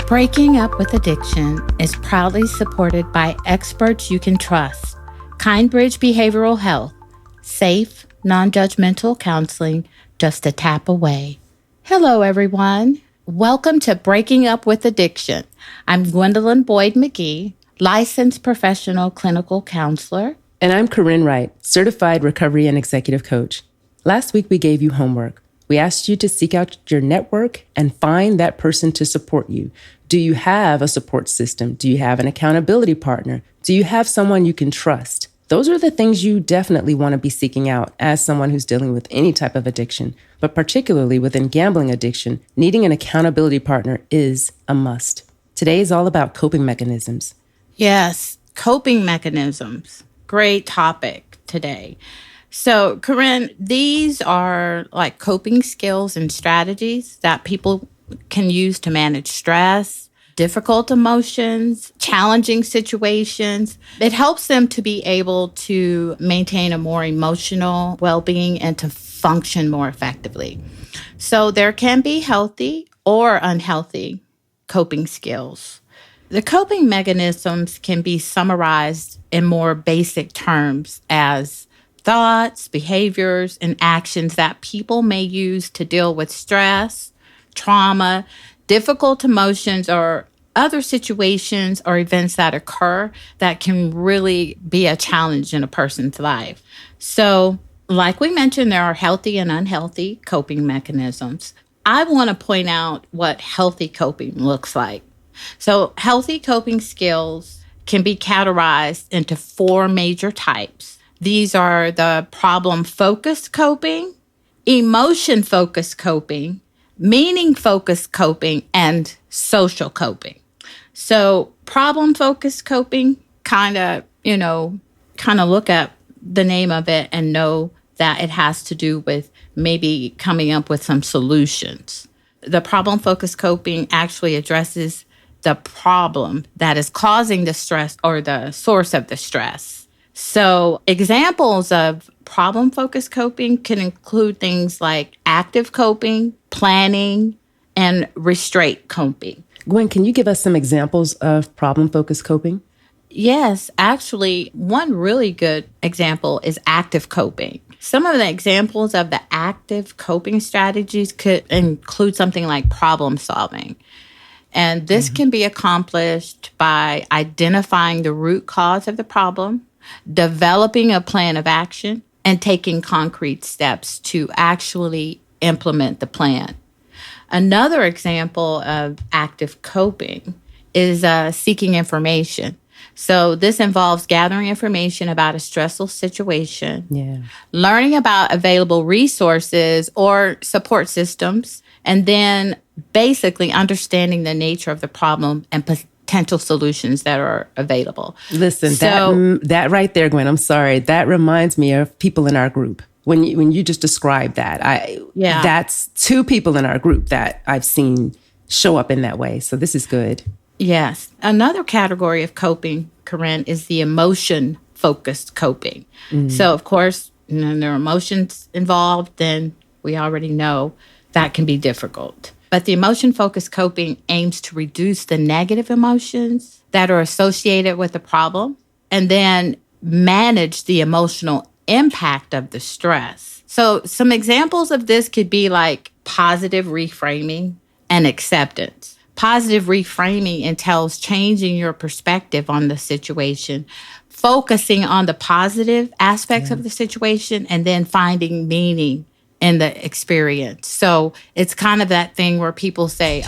Breaking Up with Addiction is proudly supported by experts you can trust. Kindbridge Behavioral Health. Safe, non-judgmental counseling just a tap away. Hello, everyone. Welcome to Breaking Up with Addiction. I'm Gwendolyn Boyd McGee, licensed professional clinical counselor. And I'm Corinne Wright, certified recovery and executive coach. Last week, we gave you homework. We asked you to seek out your network and find that person to support you. Do you have a support system? Do you have an accountability partner? Do you have someone you can trust? Those are the things you definitely want to be seeking out as someone who's dealing with any type of addiction, but particularly within gambling addiction, needing an accountability partner is a must. Today is all about coping mechanisms. Yes, coping mechanisms. Great topic today. So, Corinne, these are like coping skills and strategies that people can use to manage stress, difficult emotions, challenging situations. It helps them to be able to maintain a more emotional well-being and to function more effectively. So there can be healthy or unhealthy coping skills. The coping mechanisms can be summarized in more basic terms as thoughts, behaviors, and actions that people may use to deal with stress, trauma, difficult emotions, or other situations or events that occur that can really be a challenge in a person's life. So, like we mentioned, there are healthy and unhealthy coping mechanisms. I want to point out what healthy coping looks like. So, healthy coping skills can be categorized into four major types. These are the problem-focused coping, emotion-focused coping, meaning-focused coping, and social coping. So problem-focused coping, kind of look at the name of it and know that it has to do with maybe coming up with some solutions. The problem-focused coping actually addresses the problem that is causing the stress or the source of the stress. So examples of problem-focused coping can include things like active coping, planning, and restraint coping. Gwen, can you give us some examples of problem-focused coping? Yes, actually, one really good example is active coping. Some of the examples of the active coping strategies could include something like problem solving. And this can be accomplished by identifying the root cause of the problem, developing a plan of action, and taking concrete steps to actually implement the plan. Another example of active coping is seeking information. So this involves gathering information about a stressful situation, learning about available resources or support systems, and then basically understanding the nature of the problem and potential solutions that are available. Listen, that right there, Gwen, I'm sorry. That reminds me of people in our group. When you just described that, that's two people in our group that I've seen show up in that way. So this is good. Yes. Another category of coping, Corinne, is the emotion-focused coping. So, of course, when there are emotions involved, then we already know that can be difficult. But the emotion-focused coping aims to reduce the negative emotions that are associated with the problem and then manage the emotional impact of the stress. So some examples of this could be like positive reframing and acceptance. Positive reframing entails changing your perspective on the situation, focusing on the positive aspects of the situation, and then finding meaning in the experience. So it's kind of that thing where people say,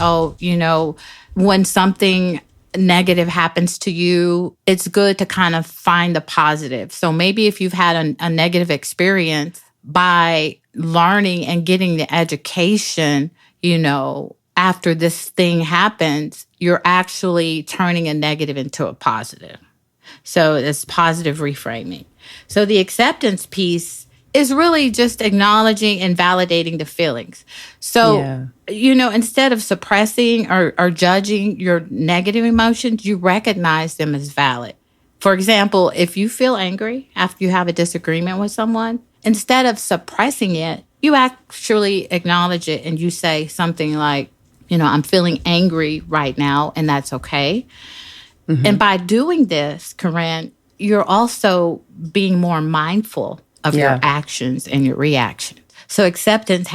when something negative happens to you, it's good to kind of find the positive. So maybe if you've had a negative experience, by learning and getting the education, after this thing happens, you're actually turning a negative into a positive. So it's positive reframing. So the acceptance piece is really just acknowledging and validating the feelings. So, instead of suppressing or judging your negative emotions, you recognize them as valid. For example, if you feel angry after you have a disagreement with someone, instead of suppressing it, you actually acknowledge it and you say something like, I'm feeling angry right now, and that's okay. And by doing this, Corinne, you're also being more mindful of your actions and your reactions. So acceptance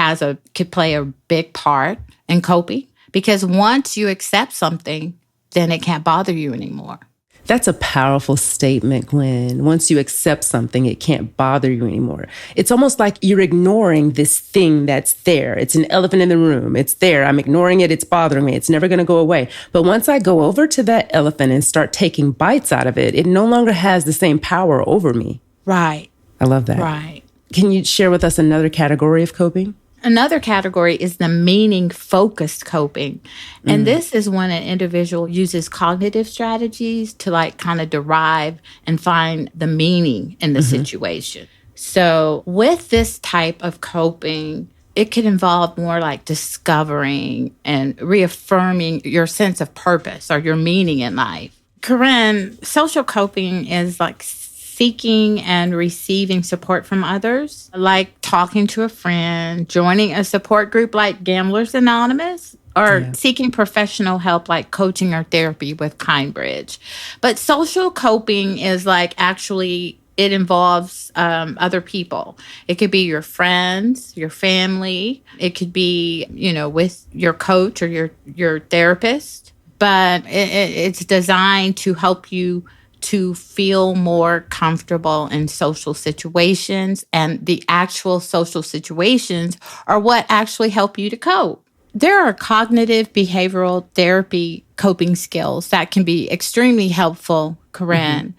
could play a big part in coping, because once you accept something, then it can't bother you anymore. That's a powerful statement, Gwen. Once you accept something, it can't bother you anymore. It's almost like you're ignoring this thing that's there. It's an elephant in the room. It's there. I'm ignoring it. It's bothering me. It's never going to go away. But once I go over to that elephant and start taking bites out of it, it no longer has the same power over me. Right. I love that. Right. Can you share with us another category of coping? Another category is the meaning-focused coping. And this is when an individual uses cognitive strategies to kind of derive and find the meaning in the situation. So with this type of coping, it could involve more like discovering and reaffirming your sense of purpose or your meaning in life. Corinne, social coping is like seeking and receiving support from others, like talking to a friend, joining a support group like Gamblers Anonymous, or seeking professional help like coaching or therapy with KindBridge. But social coping is it involves other people. It could be your friends, your family. It could be, with your coach or your therapist. But it's designed to help you to feel more comfortable in social situations, and the actual social situations are what actually help you to cope. There are cognitive behavioral therapy coping skills that can be extremely helpful, Corinne.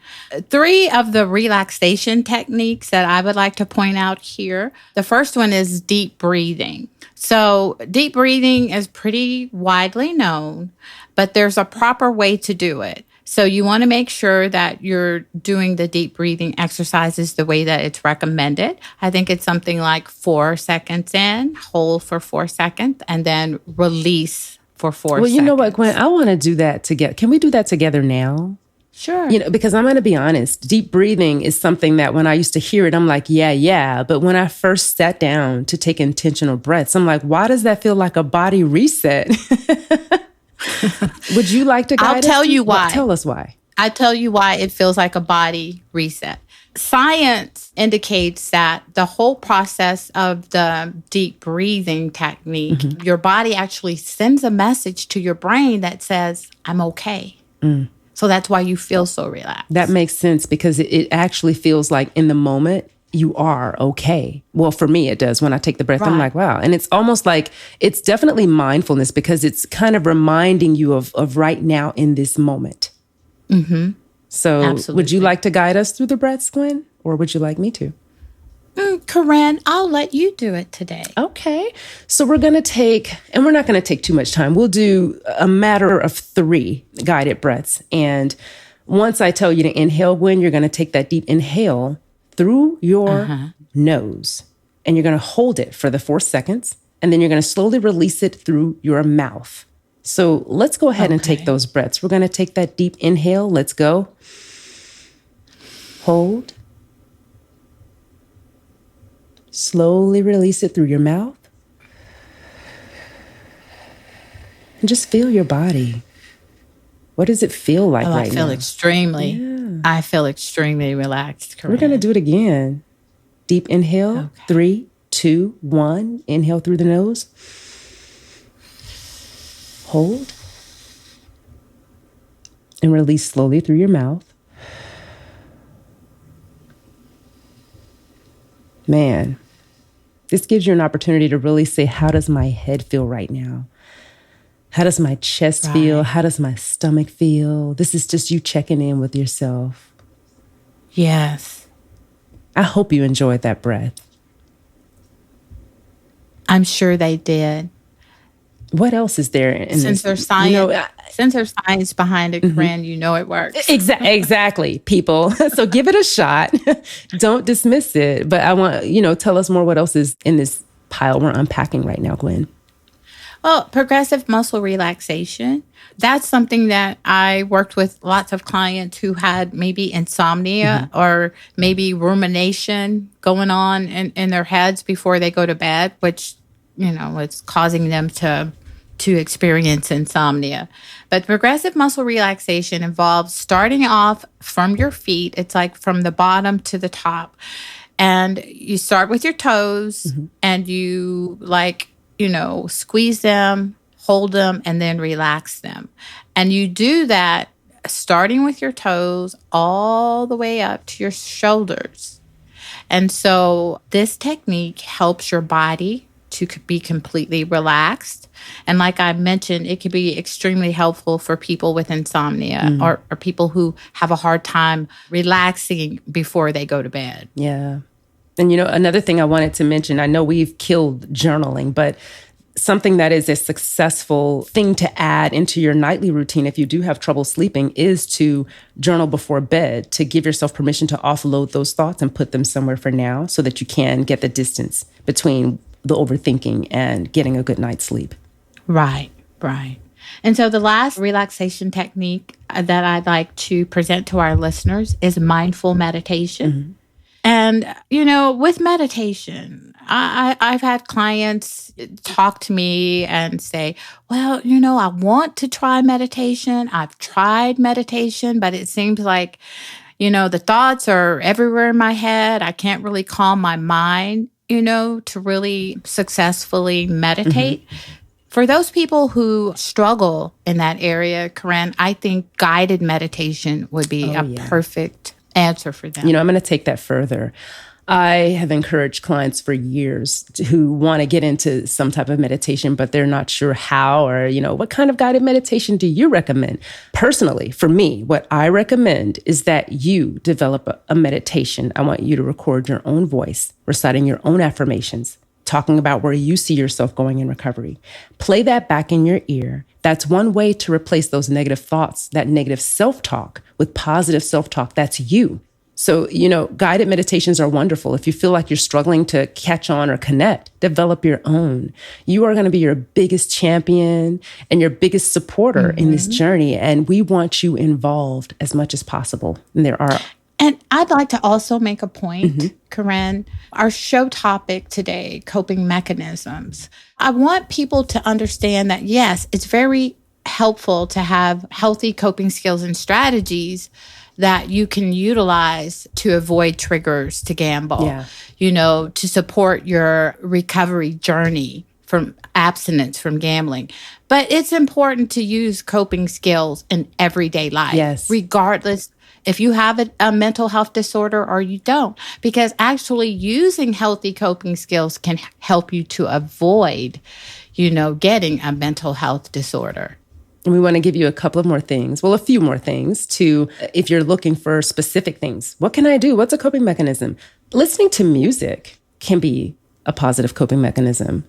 3 of the relaxation techniques that I would like to point out here. The first one is deep breathing. So deep breathing is pretty widely known, but there's a proper way to do it. So you want to make sure that you're doing the deep breathing exercises the way that it's recommended. I think it's something like 4 seconds in, hold for 4 seconds, and then release for 4 seconds. Well, you know what, Gwen? I want to do that together. Can we do that together now? Sure. Because I'm going to be honest, deep breathing is something that when I used to hear it, I'm like, yeah. But when I first sat down to take intentional breaths, I'm like, why does that feel like a body reset? Would you like to guide us? I'll tell you why. Tell us why. I tell you why it feels like a body reset. Science indicates that the whole process of the deep breathing technique, your body actually sends a message to your brain that says, I'm okay. So that's why you feel so relaxed. That makes sense, because it actually feels like in the moment, you are okay. Well, for me, it does. When I take the breath, I'm like, wow. And it's almost like, it's definitely mindfulness, because it's kind of reminding you of right now in this moment. So absolutely. Would you like to guide us through the breaths, Gwen? Or would you like me to? Corinne, I'll let you do it today. Okay. So we're going to take, and we're not going to take too much time. We'll do a matter of 3 guided breaths. And once I tell you to inhale, Gwen, you're going to take that deep inhale through your nose, and you're going to hold it for the 4 seconds, and then you're going to slowly release it through your mouth. So let's go ahead and take those breaths. We're going to take that deep inhale. Let's go. Hold. Slowly release it through your mouth. And just feel your body. What does it feel like right now? I feel extremely relaxed, Corinne. We're going to do it again. Deep inhale. 3, 2, 1. Inhale through the nose. Hold. And release slowly through your mouth. Man, this gives you an opportunity to really say, how does my head feel right now? How does my chest feel? How does my stomach feel? This is just you checking in with yourself. Yes. I hope you enjoyed that breath. I'm sure they did. What else is there in since this? There's science, since there's science behind it, Corinne, it works. Exactly, people. So give it a shot. Don't dismiss it. But I want, tell us more what else is in this pile we're unpacking right now, Gwen. Well, progressive muscle relaxation. That's something that I worked with lots of clients who had maybe insomnia or maybe rumination going on in their heads before they go to bed, which, it's causing them to to experience insomnia. But progressive muscle relaxation involves starting off from your feet. It's like from the bottom to the top. And you start with your toes and you squeeze them, hold them, and then relax them. And you do that starting with your toes all the way up to your shoulders. And so this technique helps your body to be completely relaxed. And like I mentioned, it can be extremely helpful for people with insomnia or people who have a hard time relaxing before they go to bed. Yeah. And, another thing I wanted to mention, I know we've killed journaling, but something that is a successful thing to add into your nightly routine if you do have trouble sleeping is to journal before bed, to give yourself permission to offload those thoughts and put them somewhere for now so that you can get the distance between the overthinking and getting a good night's sleep. Right. And so the last relaxation technique that I'd like to present to our listeners is mindful meditation. And, with meditation, I've had clients talk to me and say, well, I want to try meditation. I've tried meditation, but it seems like, the thoughts are everywhere in my head. I can't really calm my mind, to really successfully meditate. For those people who struggle in that area, Corinne, I think guided meditation would be a perfect answer for them. I'm going to take that further. I have encouraged clients for years who want to get into some type of meditation, but they're not sure how or, what kind of guided meditation do you recommend? Personally, for me, what I recommend is that you develop a meditation. I want you to record your own voice, reciting your own affirmations, talking about where you see yourself going in recovery. Play that back in your ear. That's one way to replace those negative thoughts, that negative self-talk with positive self-talk. That's you. So, guided meditations are wonderful. If you feel like you're struggling to catch on or connect, develop your own. You are going to be your biggest champion and your biggest supporter in this journey. And we want you involved as much as possible. And I'd like to also make a point, Corinne. Our show topic today, coping mechanisms. I want people to understand that, yes, it's very helpful to have healthy coping skills and strategies that you can utilize to avoid triggers to gamble, to support your recovery journey from abstinence from gambling. But it's important to use coping skills in everyday life, regardless if you have a mental health disorder or you don't, because actually using healthy coping skills can help you to avoid, getting a mental health disorder. And we want to give you a couple of more things. Well, a few more things if you're looking for specific things. What can I do? What's a coping mechanism? Listening to music can be a positive coping mechanism.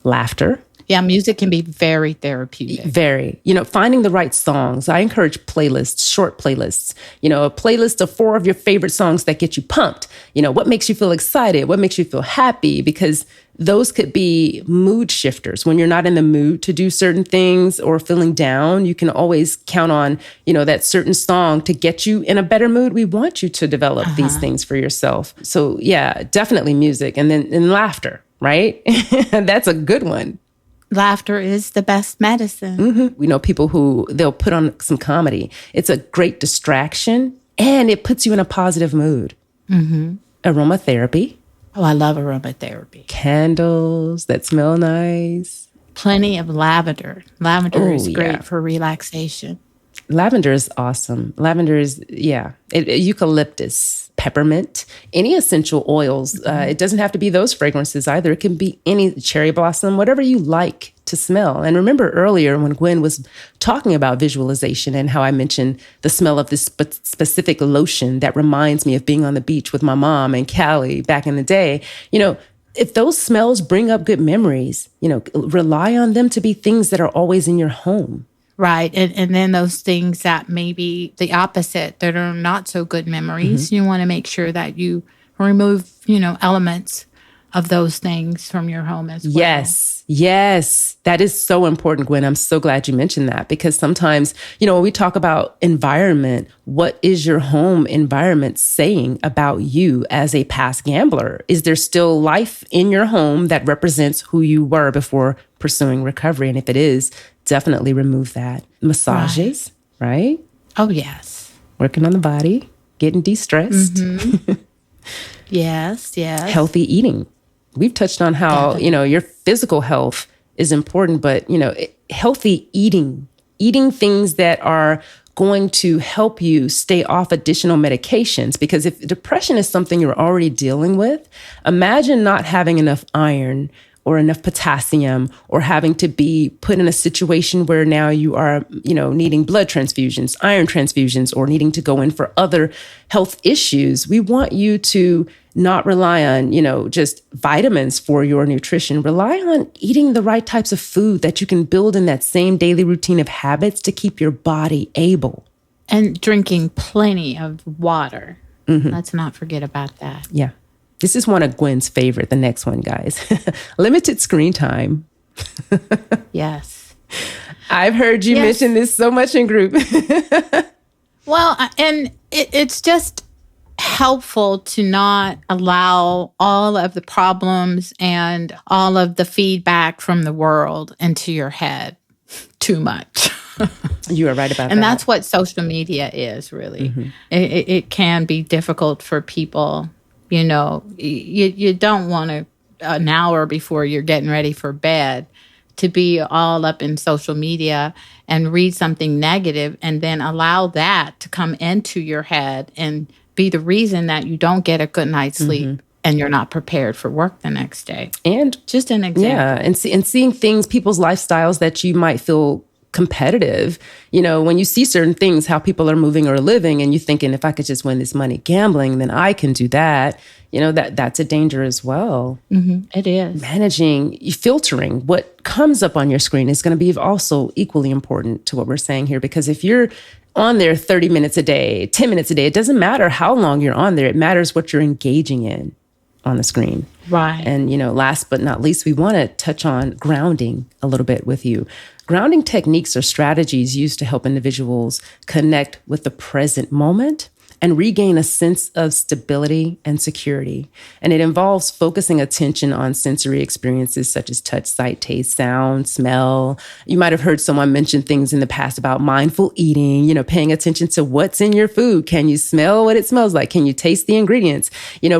Laughter. Yeah, music can be very therapeutic. Very. Finding the right songs. I encourage playlists, short playlists. A playlist of 4 of your favorite songs that get you pumped. What makes you feel excited? What makes you feel happy? Because those could be mood shifters. When you're not in the mood to do certain things or feeling down, you can always count on, that certain song to get you in a better mood. We want you to develop these things for yourself. So yeah, definitely music. And then laughter, right? That's a good one. Laughter is the best medicine. We know people who they'll put on some comedy. It's a great distraction and it puts you in a positive mood. Aromatherapy. Oh, I love aromatherapy. Candles that smell nice. Plenty of lavender. Lavender is great for relaxation. Lavender is awesome. Lavender is, eucalyptus, peppermint, any essential oils. It doesn't have to be those fragrances either. It can be any cherry blossom, whatever you like to smell. And remember earlier when Gwen was talking about visualization and how I mentioned the smell of this specific lotion that reminds me of being on the beach with my mom and Callie back in the day, if those smells bring up good memories, rely on them to be things that are always in your home. Right. And then those things that may be the opposite, that are not so good memories, you want to make sure that you remove, elements of those things from your home as well. Yes. Yes. That is so important, Gwen. I'm so glad you mentioned that, because sometimes, when we talk about environment, what is your home environment saying about you as a past gambler? Is there still life in your home that represents who you were before pursuing recovery? And if it is, definitely remove that. Massages, right? Oh, yes. Working on the body, getting de-stressed. Yes. Healthy eating. We've touched on how, your physical health is important, but, healthy eating things that are going to help you stay off additional medications. Because if depression is something you're already dealing with, imagine not having enough iron or enough potassium, or having to be put in a situation where now you are, needing blood transfusions, iron transfusions, or needing to go in for other health issues. We want you to not rely on, just vitamins for your nutrition. Rely on eating the right types of food that you can build in that same daily routine of habits to keep your body able. And drinking plenty of water. Let's not forget about that. Yeah. This is one of Gwen's favorite, the next one, guys. Limited screen time. Yes. I've heard you mention this so much in group. Well, and it's just helpful to not allow all of the problems and all of the feedback from the world into your head too much. You are right about that. And that's what social media is, really. It can be difficult for people. You don't want to, an hour before you're getting ready for bed, to be all up in social media and read something negative and then allow that to come into your head and be the reason that you don't get a good night's sleep and you're not prepared for work the next day. And just an example. Yeah, and seeing things, people's lifestyles that you might feel competitive. When you see certain things, how people are moving or living, and you thinking, if I could just win this money gambling, then I can do that. That's a danger as well. It is. Managing, filtering what comes up on your screen is going to be also equally important to what we're saying here, because if you're on there 30 minutes a day, 10 minutes a day, it doesn't matter how long you're on there. It matters what you're engaging in on the screen. Right. And, last but not least, we want to touch on grounding a little bit with you. Grounding techniques are strategies used to help individuals connect with the present moment and regain a sense of stability and security. And it involves focusing attention on sensory experiences such as touch, sight, taste, sound, smell. You might have heard someone mention things in the past about mindful eating, paying attention to what's in your food. Can you smell what it smells like? Can you taste the ingredients?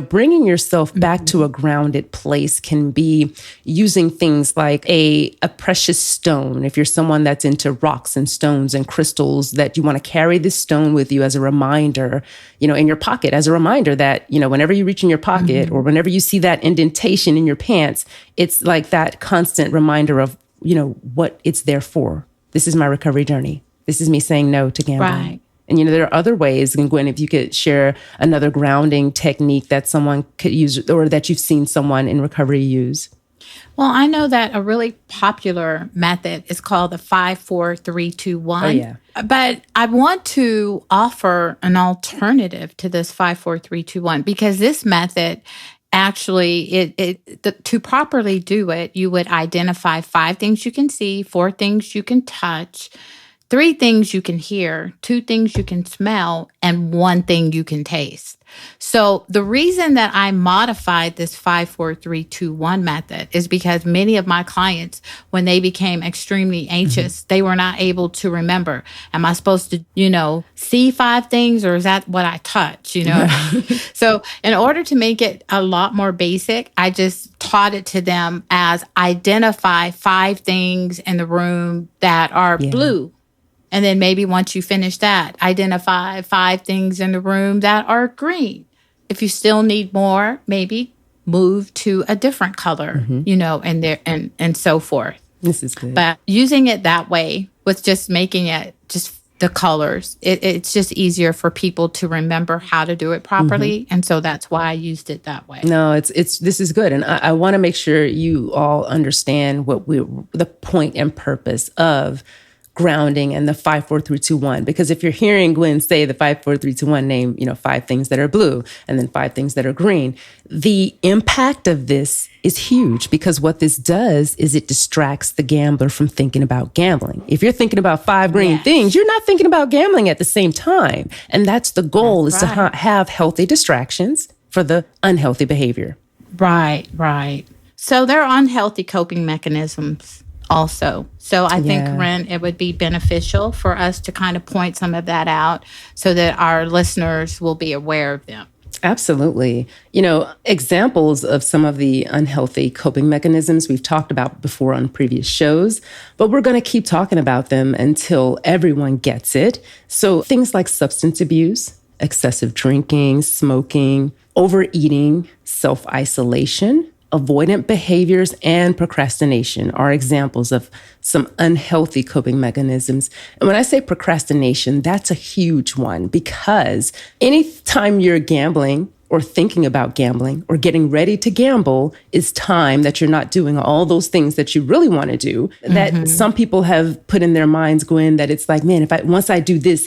Bringing yourself back to a grounded place can be using things like a precious stone. If you're someone that's into rocks and stones and crystals, that you want to carry this stone with you as a reminder, in your pocket, as a reminder that, whenever you reach in your pocket or whenever you see that indentation in your pants, it's like that constant reminder of, what it's there for. This is my recovery journey. This is me saying no to gambling. Right. And, there are other ways. And Gwen, if you could share another grounding technique that someone could use or that you've seen someone in recovery use. Well, I know that a really popular method is called the 5-4-3-2-1. Oh, yeah. But I want to offer an alternative to this 5-4-3-2-1 because this method actually, to properly do it, you would identify 5 things you can see, 4 things you can touch, 3 things you can hear, 2 things you can smell, and 1 thing you can taste. So the reason that I modified this 5-4-3-2-1 method is because many of my clients, when they became extremely anxious, they were not able to remember. Am I supposed to, see 5 things, or is that what I touch, So in order to make it a lot more basic, I just taught it to them as identify 5 things in the room that are blue. And then maybe once you finish that, identify 5 things in the room that are green. If you still need more, maybe move to a different color, and so forth. This is good. But using it that way, with just making it just the colors, it's just easier for people to remember how to do it properly. And so that's why I used it that way. No, this is good. And I want to make sure you all understand the point and purpose of grounding and the 5, 4, 3, 2, 1. Because if you're hearing Gwen say the 5, 4, 3, 2, 1, name, 5 things that are blue and then 5 things that are green, the impact of this is huge, because what this does is it distracts the gambler from thinking about gambling. If you're thinking about 5 green things, you're not thinking about gambling at the same time. And that's the goal, is to have healthy distractions for the unhealthy behavior. Right. So there are unhealthy coping mechanisms also. So I think, Corinne, it would be beneficial for us to kind of point some of that out so that our listeners will be aware of them. Absolutely. Examples of some of the unhealthy coping mechanisms we've talked about before on previous shows, but we're going to keep talking about them until everyone gets it. So things like substance abuse, excessive drinking, smoking, overeating, self-isolation, avoidant behaviors, and procrastination are examples of some unhealthy coping mechanisms. And when I say procrastination, that's a huge one, because anytime you're gambling or thinking about gambling or getting ready to gamble is time that you're not doing all those things that you really want to do, that some people have put in their minds, Gwen, that it's like, man, once I do this,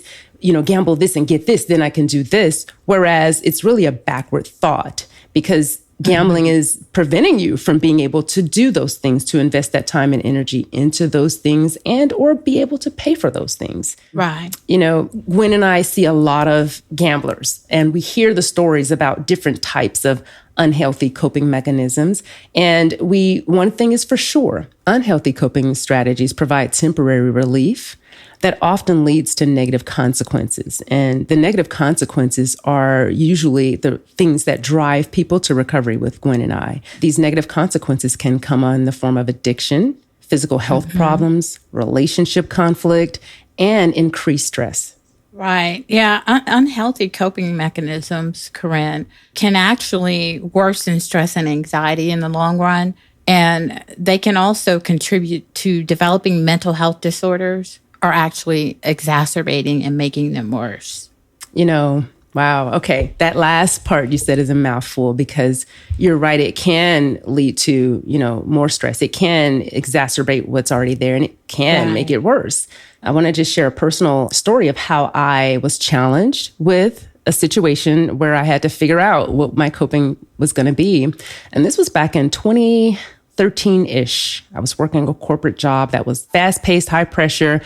gamble this and get this, then I can do this. Whereas it's really a backward thought, because gambling is preventing you from being able to do those things, to invest that time and energy into those things and or be able to pay for those things. Right. Gwen and I see a lot of gamblers, and we hear the stories about different types of unhealthy coping mechanisms. And one thing is for sure, unhealthy coping strategies provide temporary relief that often leads to negative consequences. And the negative consequences are usually the things that drive people to recovery with Gwen and I. These negative consequences can come in the form of addiction, physical health problems, relationship conflict, and increased stress. Right. Yeah. Unhealthy coping mechanisms, Corinne, can actually worsen stress and anxiety in the long run. And they can also contribute to developing mental health disorders, are actually exacerbating and making them worse. Wow. Okay. That last part you said is a mouthful, because you're right. It can lead to, more stress. It can exacerbate what's already there, and it can make it worse. I want to just share a personal story of how I was challenged with a situation where I had to figure out what my coping was going to be. And this was back in 2013-ish. I was working a corporate job that was fast-paced, high pressure.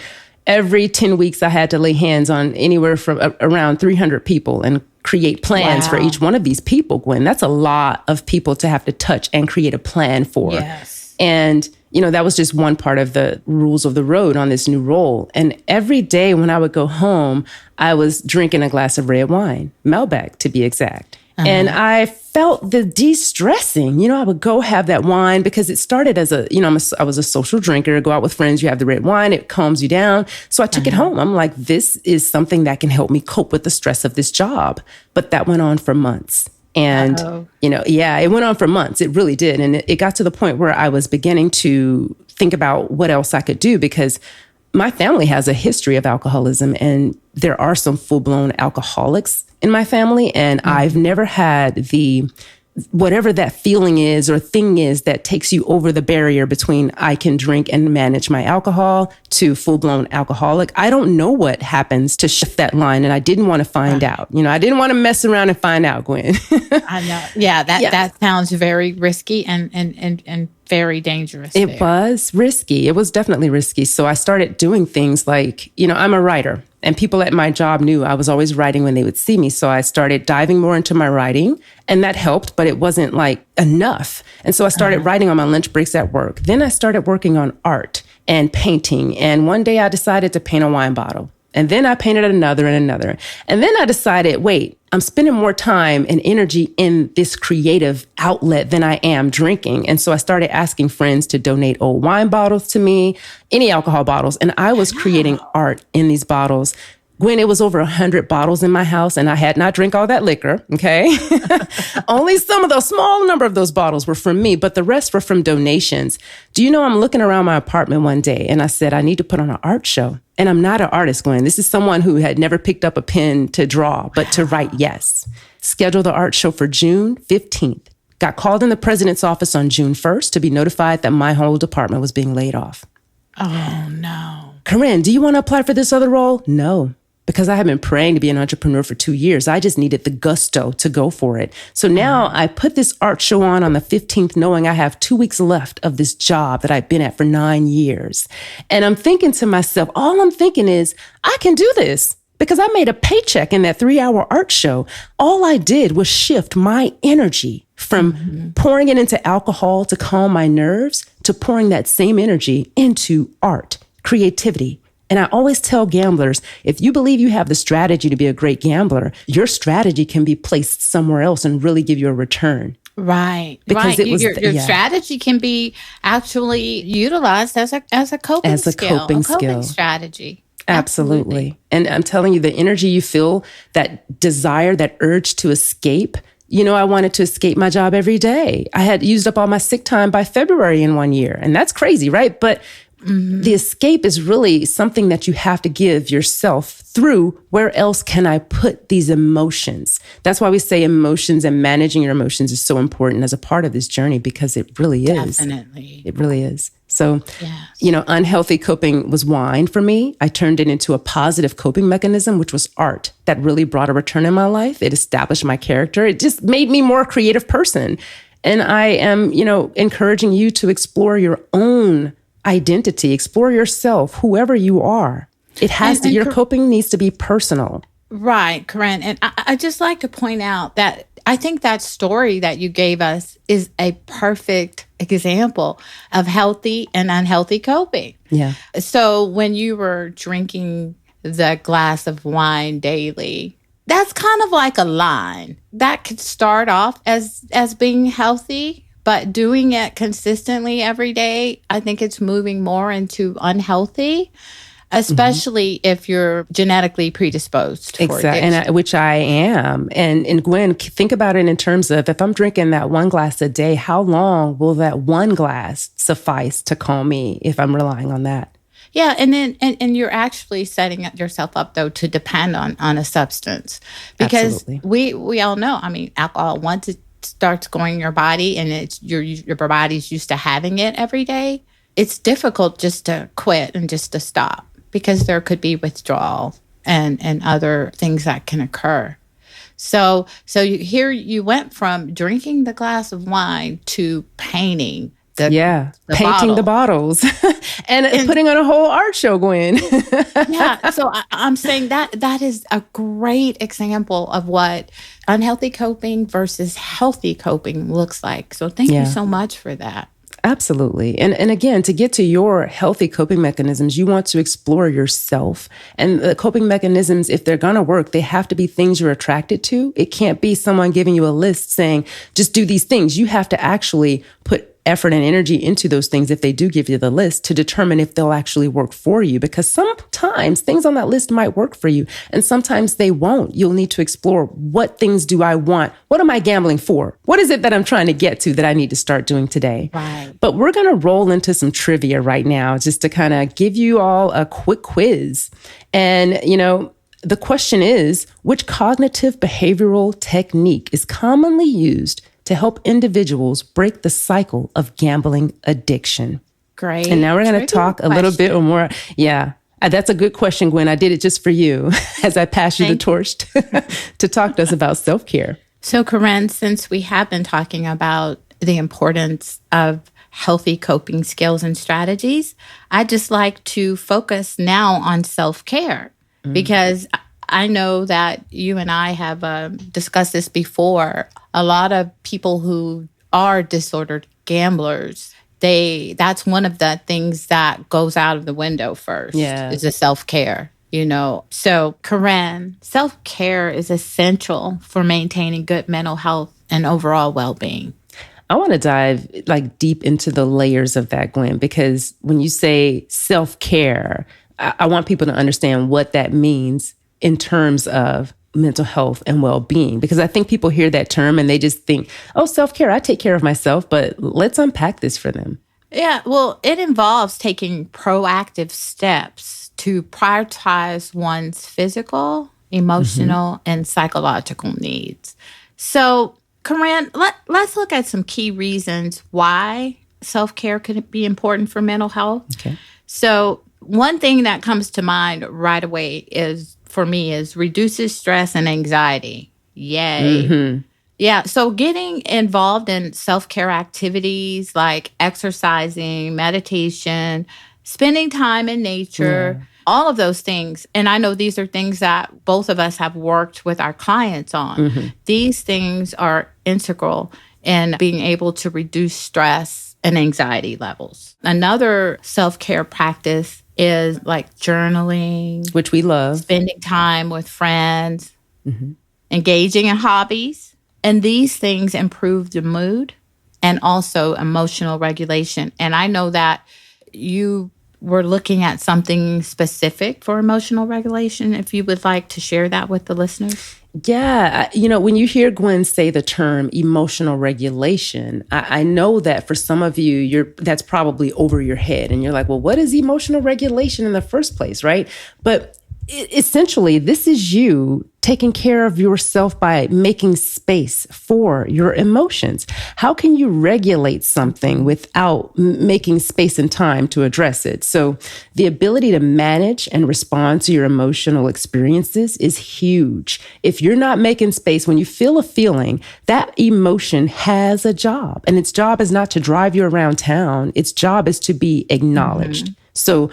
Every 10 weeks, I had to lay hands on anywhere from around 300 people and create plans for each one of these people, Gwen. That's a lot of people to have to touch and create a plan for. Yes. And, that was just one part of the rules of the road on this new role. And every day when I would go home, I was drinking a glass of red wine, Malbec to be exact. And I felt the de-stressing. I would go have that wine, because it started as I was a social drinker, go out with friends, you have the red wine, it calms you down. So I took it home. I'm like, this is something that can help me cope with the stress of this job. But that went on for months. And, it went on for months. It really did. And it got to the point where I was beginning to think about what else I could do, because my family has a history of alcoholism, and there are some full-blown alcoholics in my family. And I've never had whatever that feeling is or thing is that takes you over the barrier between I can drink and manage my alcohol to full-blown alcoholic. I don't know what happens to shift that line, and I didn't want to find out. I didn't want to mess around and find out, Gwen. I know. Yeah, that sounds very risky and very dangerous. It was risky. It was definitely risky. So I started doing things like, I'm a writer, and people at my job knew I was always writing when they would see me. So I started diving more into my writing, and that helped, but it wasn't like enough. And so I started writing on my lunch breaks at work. Then I started working on art and painting. And one day I decided to paint a wine bottle. And then I painted another and another. And then I decided, wait, I'm spending more time and energy in this creative outlet than I am drinking. And so I started asking friends to donate old wine bottles to me, any alcohol bottles. And I was creating art in these bottles. Gwen, it was over 100 bottles in my house, and I had not drank all that liquor, okay? Only some of those, small number of those bottles were from me, but the rest were from donations. Do you know, I'm looking around my apartment one day, and I said, I need to put on an art show. And I'm not an artist, Gwen. This is someone who had never picked up a pen to draw, but to write, yes. Scheduled the art show for June 15th. Got called in the president's office on June 1st to be notified that my whole department was being laid off. Oh, no. Corinne, do you want to apply for this other role? No, because I have been praying to be an entrepreneur for 2 years. I just needed the gusto to go for it. So now I put this art show on the 15th, knowing I have 2 weeks left of this job that I've been at for 9 years. And I'm thinking to myself, all I'm thinking is, I can do this. Because I made a paycheck in that 3-hour art show. All I did was shift my energy from pouring it into alcohol to calm my nerves to pouring that same energy into art, creativity. And I always tell gamblers, if you believe you have the strategy to be a great gambler, your strategy can be placed somewhere else and really give you a return. Right. Because right. Your strategy can be actually utilized as a coping skill. Coping skill. Strategy. Absolutely. And I'm telling you, the energy you feel, that desire, that urge to escape. I wanted to escape my job every day. I had used up all my sick time by February in 1 year. And that's crazy, right? But the escape is really something that you have to give yourself through. Where else can I put these emotions? That's why we say emotions and managing your emotions is so important as a part of this journey, because it really is. Definitely. It really is. So, yes. Unhealthy coping was wine for me. I turned it into a positive coping mechanism, which was art that really brought a return in my life. It established my character. It just made me more a creative person. And I am, encouraging you to explore your own identity, explore yourself, whoever you are. It has to, your coping needs to be personal. Right, Corinne. And I just like to point out that I think that story that you gave us is a perfect example of healthy and unhealthy coping. Yeah. So when you were drinking the glass of wine daily, that's kind of like a line that could start off as being healthy. But doing it consistently every day, I think it's moving more into unhealthy, especially if you're genetically predisposed for addiction. Which I am. And Gwen, think about it in terms of, if I'm drinking that 1 glass a day, how long will that 1 glass suffice to calm me if I'm relying on that? Yeah, and then and you're actually setting yourself up, though, to depend on a substance. Because we all know, alcohol, once it starts going in your body and it's your body's used to having it every day, it's difficult just to quit and just to stop, because there could be withdrawal and other things that can occur. So here you went from drinking the glass of wine to painting painting the bottles and putting on a whole art show, Gwen. Yeah. So I'm saying that is a great example of what unhealthy coping versus healthy coping looks like. So thank you so much for that. Absolutely. And again, to get to your healthy coping mechanisms, you want to explore yourself. And the coping mechanisms, if they're going to work, they have to be things you're attracted to. It can't be someone giving you a list saying, just do these things. You have to actually put effort and energy into those things, if they do give you the list, to determine if they'll actually work for you. Because sometimes things on that list might work for you, and sometimes they won't. You'll need to explore, what things do I want? What am I gambling for? What is it that I'm trying to get to that I need to start doing today? Right. But we're going to roll into some trivia right now, just to kind of give you all a quick quiz. And, the question is, which cognitive behavioral technique is commonly used to help individuals break the cycle of gambling addiction? Great. And now we're going to talk a little bit more. Yeah, that's a good question, Gwen. I did it just for you as I pass you the torch to talk to us about self-care. So, Corinne, since we have been talking about the importance of healthy coping skills and strategies, I'd just like to focus now on self-care, because I know that you and I have discussed this before. A lot of people who are disordered gamblers, that's one of the things that goes out of the window first, is the self-care, So, Corinne, self-care is essential for maintaining good mental health and overall well-being. I want to dive deep into the layers of that, Gwen, because when you say self-care, I want people to understand what that means in terms of mental health and well-being, because I think people hear that term and they just think, oh, self-care, I take care of myself. But let's unpack this for them. Yeah, well, it involves taking proactive steps to prioritize one's physical, emotional, and psychological needs. So, Corinne, let's look at some key reasons why self-care could be important for mental health. Okay. So, One thing that comes to mind right away is for me is reduces stress and anxiety. Yay. Mm-hmm. Yeah. So getting involved in self-care activities like exercising, meditation, spending time in nature, all of those things. And I know these are things that both of us have worked with our clients on. Mm-hmm. These things are integral in being able to reduce stress and anxiety levels. Another self-care practice is like journaling, Which we love. spending time with friends, engaging in hobbies. And these things improve the mood and also emotional regulation. And I know that you were looking at something specific for emotional regulation. If you would like to share that with the listeners. Yeah. When you hear Gwen say the term emotional regulation, I know that for some of you, that's probably over your head. And you're like, well, what is emotional regulation in the first place, right? But essentially, this is you taking care of yourself by making space for your emotions. How can you regulate something without making space and time to address it? So the ability to manage and respond to your emotional experiences is huge. If you're not making space, when you feel a feeling, that emotion has a job. And its job is not to drive you around town. Its job is to be acknowledged. So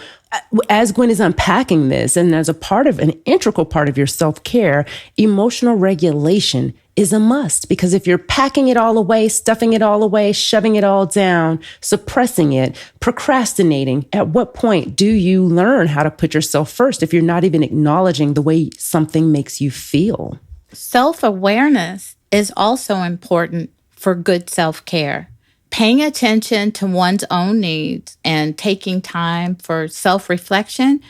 as Gwen is unpacking this, and as an integral part of your self-care, emotional regulation is a must. Because if you're packing it all away, stuffing it all away, shoving it all down, suppressing it, procrastinating, at what point do you learn how to put yourself first if you're not even acknowledging the way something makes you feel? Self-awareness is also important for good self-care. Paying attention to one's own needs and taking time for self-reflection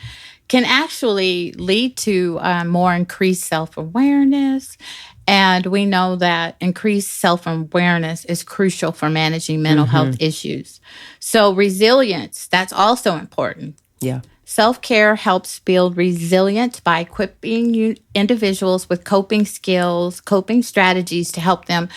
can actually lead to more increased self-awareness. And we know that increased self-awareness is crucial for managing mental health issues. So resilience, that's also important. Yeah. Self-care helps build resilience by equipping individuals with coping skills, coping strategies to help them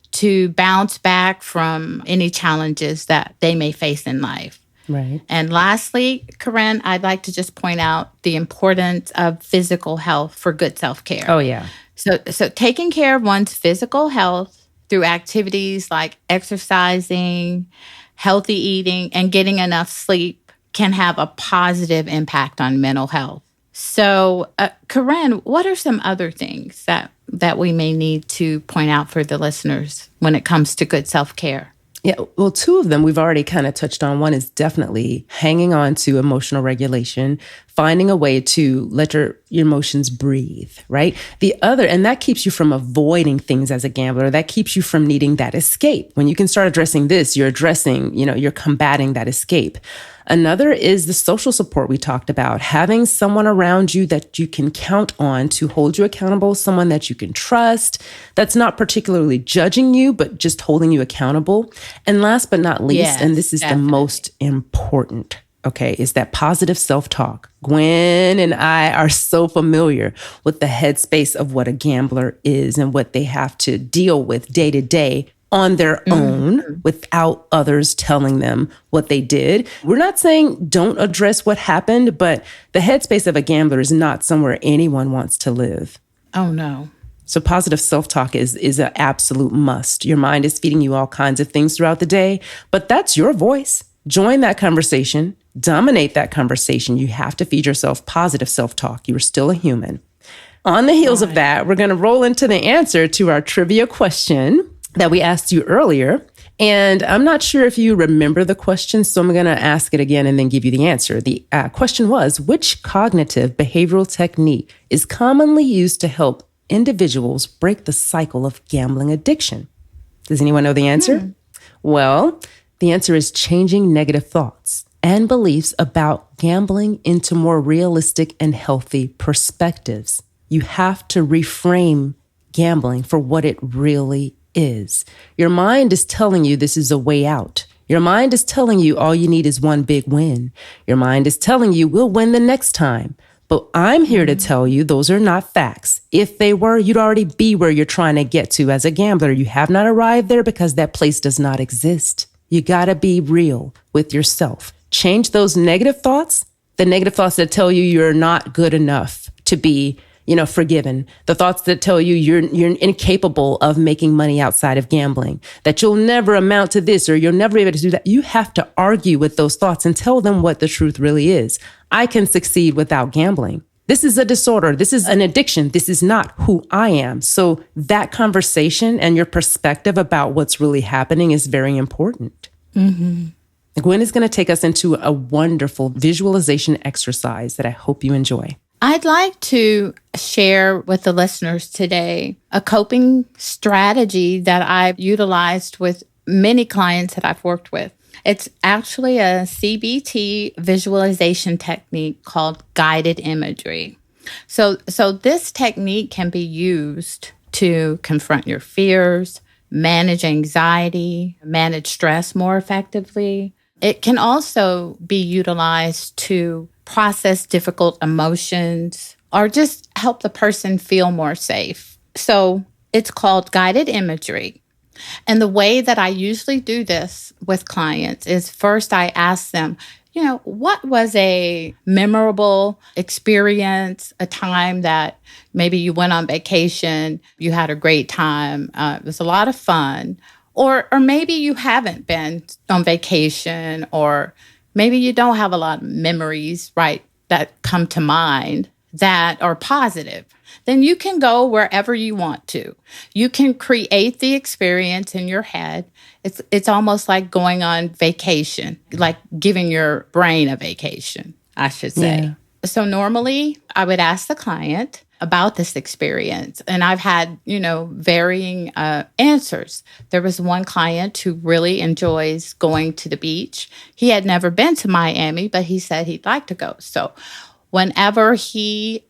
to bounce back from any challenges that they may face in life. Right. And lastly, Corinne, I'd like to just point out the importance of physical health for good self-care. Oh, yeah. So taking care of one's physical health through activities like exercising, healthy eating, and getting enough sleep can have a positive impact on mental health. So, Corinne, what are some other things that we may need to point out for the listeners when it comes to good self-care? Yeah, well, two of them we've already kind of touched on. One is definitely hanging on to emotional regulation, finding a way to let your emotions breathe, right? The other, and that keeps you from avoiding things as a gambler. That keeps you from needing that escape. When you can start addressing this, you're you're combating that escape. Another is the social support we talked about, having someone around you that you can count on to hold you accountable, someone that you can trust, that's not particularly judging you, but just holding you accountable. And last but not least, Yes, and this is definitely the most important, okay, is that positive self-talk. Gwen and I are so familiar with the headspace of what a gambler is and what they have to deal with day to day on their own without others telling them what they did. We're not saying don't address what happened, but the headspace of a gambler is not somewhere anyone wants to live. Oh, no. So positive self-talk is an absolute must. Your mind is feeding you all kinds of things throughout the day, but that's your voice. Join that conversation, dominate that conversation. You have to feed yourself positive self-talk. You are still a human. On the heels of that, we're going to roll into the answer to our trivia question that we asked you earlier. And I'm not sure if you remember the question, so I'm going to ask it again and then give you the answer. The question was, which cognitive behavioral technique is commonly used to help individuals break the cycle of gambling addiction? Does anyone know the answer? Well, the answer is changing negative thoughts and beliefs about gambling into more realistic and healthy perspectives. You have to reframe gambling for what it really is. Your mind is telling you this is a way out. Your mind is telling you all you need is one big win. Your mind is telling you we'll win the next time. But I'm here to tell you those are not facts. If they were, you'd already be where you're trying to get to as a gambler. You have not arrived there because that place does not exist. You gotta be real with yourself. Change those negative thoughts The negative thoughts that tell you you're not good enough to be, forgiven. The thoughts that tell you you're incapable of making money outside of gambling, that you'll never amount to this or you'll never be able to do that. You have to argue with those thoughts and tell them what the truth really is. I can succeed without gambling. This is a disorder. This is an addiction. This is not who I am. So that conversation and your perspective about what's really happening is very important. Mm-hmm. Gwen is going to take us into a wonderful visualization exercise that I hope you enjoy. I'd like to share with the listeners today a coping strategy that I've utilized with many clients that I've worked with. It's actually a CBT visualization technique called guided imagery. So this technique can be used to confront your fears, manage anxiety, manage stress more effectively. It can also be utilized to process difficult emotions or just help the person feel more safe. So it's called guided imagery. And the way that I usually do this with clients is first I ask them, what was a memorable experience, a time that maybe you went on vacation, you had a great time, it was a lot of fun, or maybe you haven't been on vacation, or maybe you don't have a lot of memories, right, that come to mind that are positive. Then you can go wherever you want to. You can create the experience in your head. It's almost like going on vacation, like giving your brain a vacation, I should say. Yeah. So normally I would ask the client about this experience, and I've had, varying answers. There was one client who really enjoys going to the beach. He had never been to Miami, but he said he'd like to go. So whenever he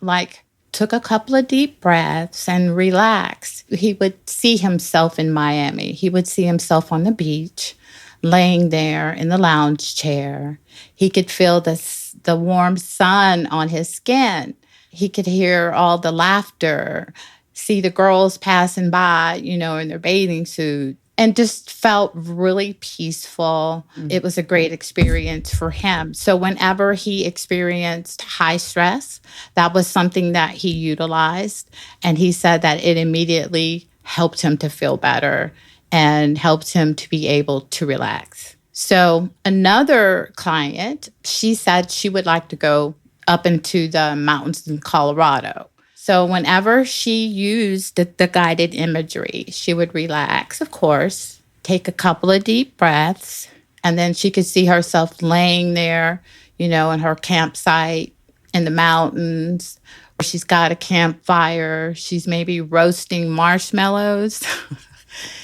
took a couple of deep breaths and relaxed, he would see himself in Miami. He would see himself on the beach, laying there in the lounge chair. He could feel the warm sun on his skin. He could hear all the laughter, see the girls passing by, in their bathing suit, and just felt really peaceful. Mm-hmm. It was a great experience for him. So whenever he experienced high stress, that was something that he utilized. And he said that it immediately helped him to feel better and helped him to be able to relax. So another client, she said she would like to go up into the mountains in Colorado. So whenever she used the guided imagery, she would relax, of course, take a couple of deep breaths, and then she could see herself laying there, in her campsite in the mountains. She's got a campfire. She's maybe roasting marshmallows.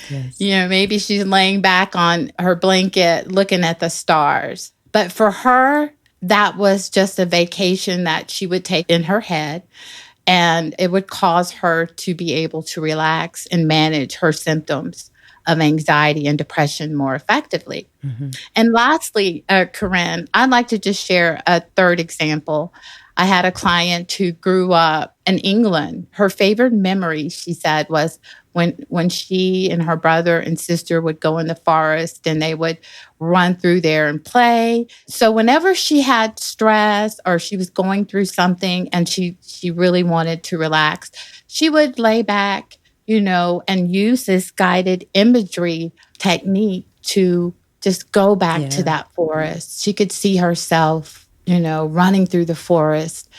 Yes. Maybe she's laying back on her blanket looking at the stars. But for her, that was just a vacation that she would take in her head. And it would cause her to be able to relax and manage her symptoms of anxiety and depression more effectively. Mm-hmm. And lastly, Corinne, I'd like to just share a third example. I had a client who grew up in England. Her favorite memory, she said, was when she and her brother and sister would go in the forest and they would run through there and play. So whenever she had stress or she was going through something and she really wanted to relax, she would lay back, and use this guided imagery technique to just go back to that forest. She could see herself, running through the forest.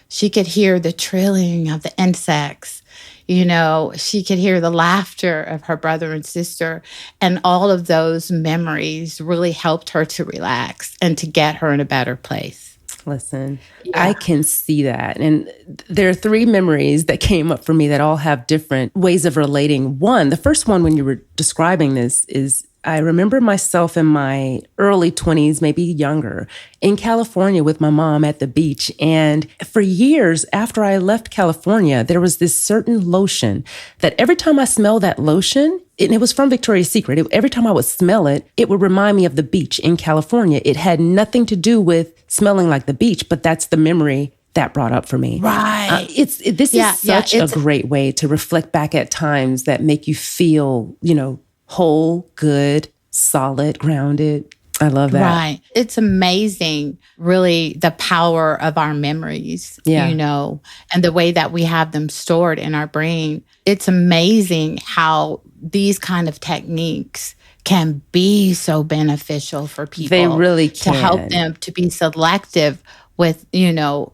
She could hear the trilling of the insects. She could hear the laughter of her brother and sister. And all of those memories really helped her to relax and to get her in a better place. Listen, I can see that. And there are three memories that came up for me that all have different ways of relating. One, the first one when you were describing this is I remember myself in my early 20s, maybe younger, in California with my mom at the beach. And for years after I left California, there was this certain lotion that every time I smell that lotion, and it was from Victoria's Secret, every time I would smell it, it would remind me of the beach in California. It had nothing to do with smelling like the beach, but that's the memory that brought up for me. Right. This is such a great way to reflect back at times that make you feel, whole, good, solid, grounded. I love that. Right. It's amazing, really, the power of our memories, and the way that we have them stored in our brain. It's amazing how these kind of techniques can be so beneficial for people. They really can. To help them to be selective with,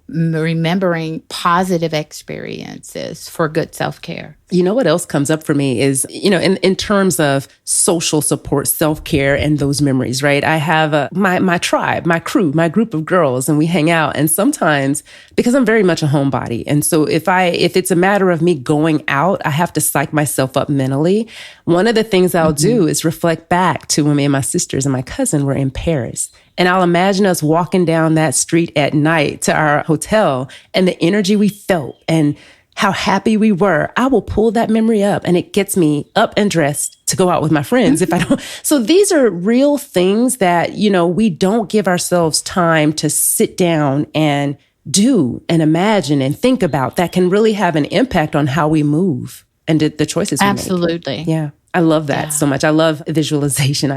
remembering positive experiences for good self-care. You know what else comes up for me is, in terms of social support, self-care, and those memories, right? I have my tribe, my crew, my group of girls, and we hang out. And sometimes, because I'm very much a homebody, and so if it's a matter of me going out, I have to psych myself up mentally. One of the things I'll do is reflect back to when me and my sisters and my cousin were in Paris. And I'll imagine us walking down that street at night to our hotel and the energy we felt and how happy we were. I will pull that memory up and it gets me up and dressed to go out with my friends if I don't. So these are real things that, we don't give ourselves time to sit down and do and imagine and think about that can really have an impact on how we move and the choices we make. Absolutely. Yeah. I love that so much. I love visualization.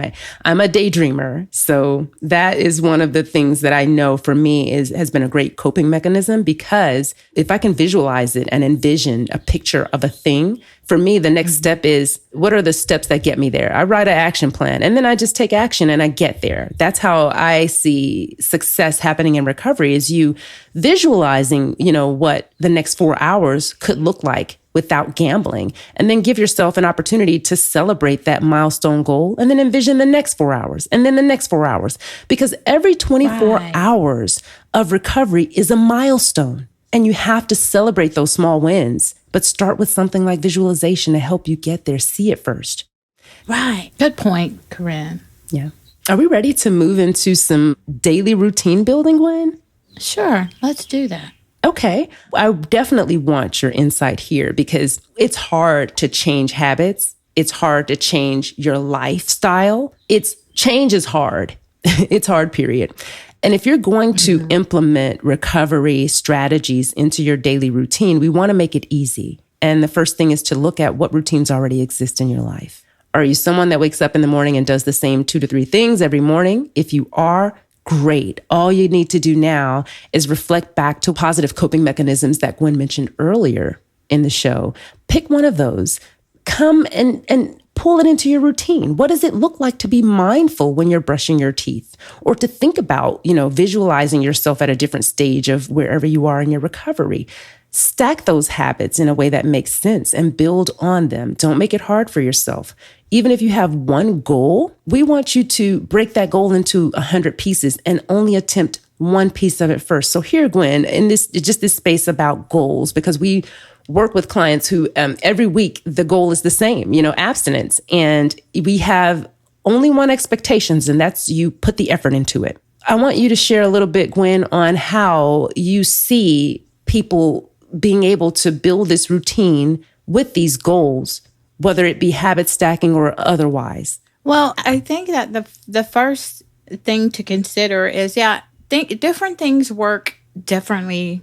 I'm a daydreamer. So that is one of the things that I know for me has been a great coping mechanism, because if I can visualize it and envision a picture of a thing, for me, the next step is, what are the steps that get me there? I write an action plan and then I just take action and I get there. That's how I see success happening in recovery, is you visualizing, what the next 4 hours could look like without gambling, and then give yourself an opportunity to celebrate that milestone goal and then envision the next 4 hours and then the next 4 hours, because every 24 hours of recovery is a milestone and you have to celebrate those small wins, but start with something like visualization to help you get there. See it first. Right. Good point, Corinne. Yeah. Are we ready to move into some daily routine building, Gwen? Sure. Let's do that. Okay. I definitely want your insight here, because it's hard to change habits. It's hard to change your lifestyle. Change is hard. It's hard, period. And if you're going to implement recovery strategies into your daily routine, we want to make it easy. And the first thing is to look at what routines already exist in your life. Are you someone that wakes up in the morning and does the same 2 to 3 things every morning? If you are, great. All you need to do now is reflect back to positive coping mechanisms that Gwen mentioned earlier in the show. Pick one of those. Come and pull it into your routine. What does it look like to be mindful when you're brushing your teeth, or to think about, visualizing yourself at a different stage of wherever you are in your recovery? Stack those habits in a way that makes sense and build on them. Don't make it hard for yourself. Even if you have one goal, we want you to break that goal into 100 pieces and only attempt one piece of it first. So here, Gwen, in this space about goals, because we work with clients who every week the goal is the same, abstinence. And we have only one expectations, and that's you put the effort into it. I want you to share a little bit, Gwen, on how you see people being able to build this routine with these goals, whether it be habit stacking or otherwise. Well, I think that the first thing to consider is, different things work differently,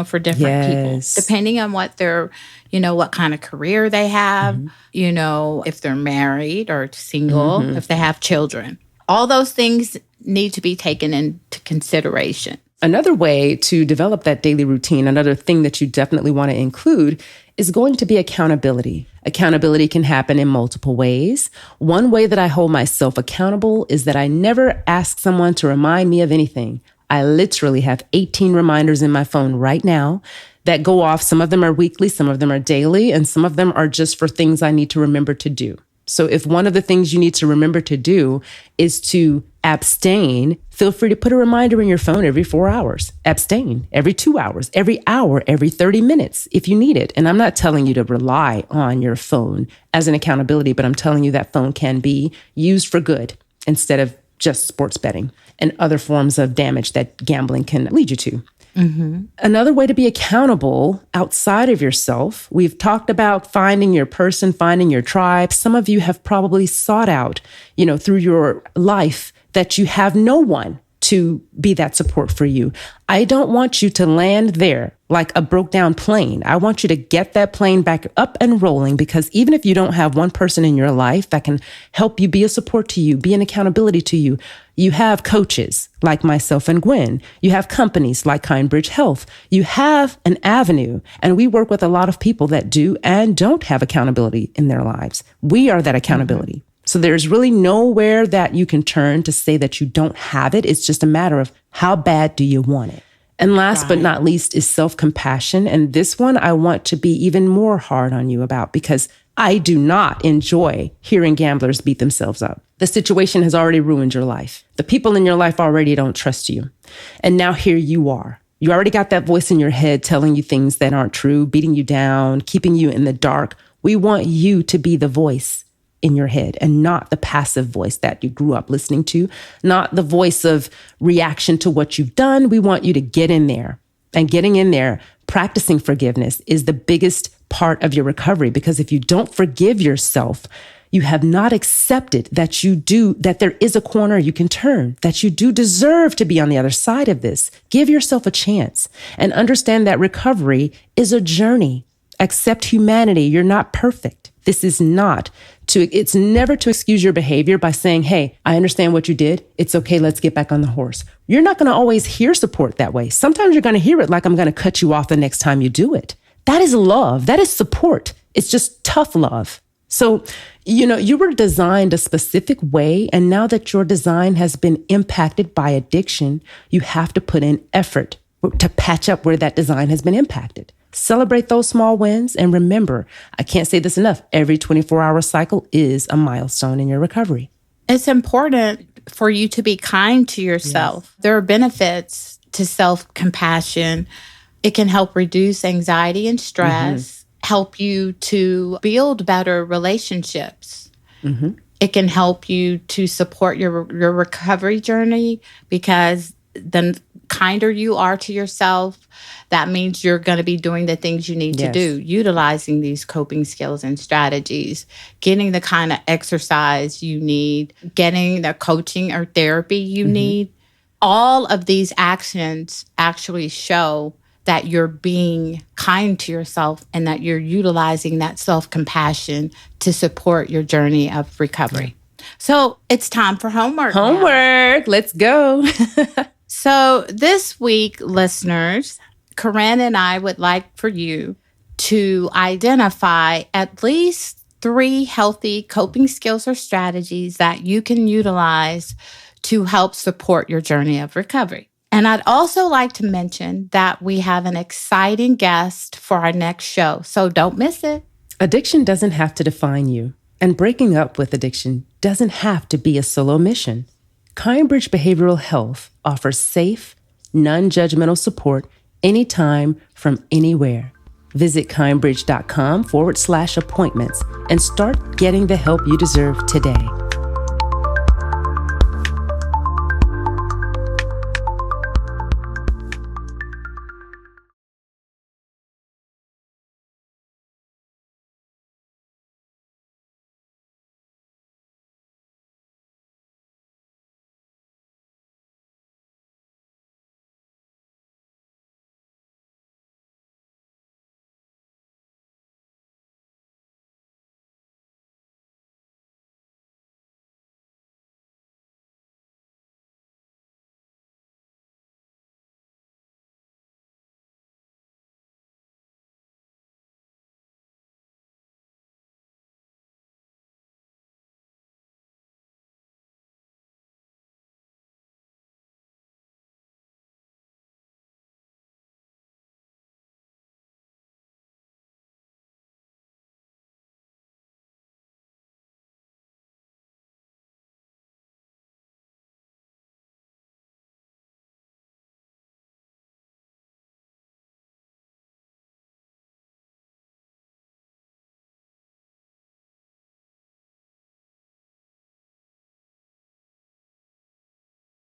for different people, depending on what their, what kind of career they have, if they're married or single, if they have children. All those things need to be taken into consideration. Another way to develop that daily routine, another thing that you definitely want to include, is going to be accountability. Accountability can happen in multiple ways. One way that I hold myself accountable is that I never ask someone to remind me of anything. I literally have 18 reminders in my phone right now that go off. Some of them are weekly, some of them are daily, and some of them are just for things I need to remember to do. So if one of the things you need to remember to do is to abstain, feel free to put a reminder in your phone every 4 hours. Abstain every 2 hours, every hour, every 30 minutes if you need it. And I'm not telling you to rely on your phone as an accountability, but I'm telling you that phone can be used for good instead of just sports betting and other forms of damage that gambling can lead you to. Another way to be accountable outside of yourself, we've talked about finding your person, finding your tribe. Some of you have probably sought out, through your life that you have no one to be that support for you. I don't want you to land there like a broke down plane. I want you to get that plane back up and rolling, because even if you don't have one person in your life that can help you, be a support to you, be an accountability to you, you have coaches like myself and Gwen. You have companies like Kindbridge Health. You have an avenue, and we work with a lot of people that do and don't have accountability in their lives. We are that accountability. So there's really nowhere that you can turn to say that you don't have it. It's just a matter of how bad do you want it? And last but not least is self-compassion. And this one I want to be even more hard on you about, because I do not enjoy hearing gamblers beat themselves up. The situation has already ruined your life. The people in your life already don't trust you. And now here you are. You already got that voice in your head telling you things that aren't true, beating you down, keeping you in the dark. We want you to be the voice in your head and not the passive voice that you grew up listening to, not the voice of reaction to what you've done. We want you to get in there. And getting in there, practicing forgiveness is the biggest part of your recovery, because if you don't forgive yourself, you have not accepted that there is a corner you can turn, that you do deserve to be on the other side of this. Give yourself a chance and understand that recovery is a journey. Accept humanity. You're not perfect. This is it's never to excuse your behavior by saying, hey, I understand what you did. It's okay. Let's get back on the horse. You're not going to always hear support that way. Sometimes you're going to hear it like, I'm going to cut you off the next time you do it. That is love. That is support. It's just tough love. So, you were designed a specific way. And now that your design has been impacted by addiction, you have to put in effort to patch up where that design has been impacted. Celebrate those small wins. And remember, I can't say this enough, every 24-hour cycle is a milestone in your recovery. It's important for you to be kind to yourself. Yes. There are benefits to self-compassion. It can help reduce anxiety and stress, help you to build better relationships. It can help you to support your recovery journey, because the kinder you are to yourself, that means you're going to be doing the things you need to do, utilizing these coping skills and strategies, getting the kind of exercise you need, getting the coaching or therapy you need. All of these actions actually show that you're being kind to yourself and that you're utilizing that self-compassion to support your journey of recovery. So it's time for homework. Let's go. So this week, listeners, Corinne and I would like for you to identify at least 3 healthy coping skills or strategies that you can utilize to help support your journey of recovery. And I'd also like to mention that we have an exciting guest for our next show, so don't miss it. Addiction doesn't have to define you, and breaking up with addiction doesn't have to be a solo mission. Kindbridge Behavioral Health offers safe, non-judgmental support anytime from anywhere. Visit kindbridge.com/appointments and start getting the help you deserve today.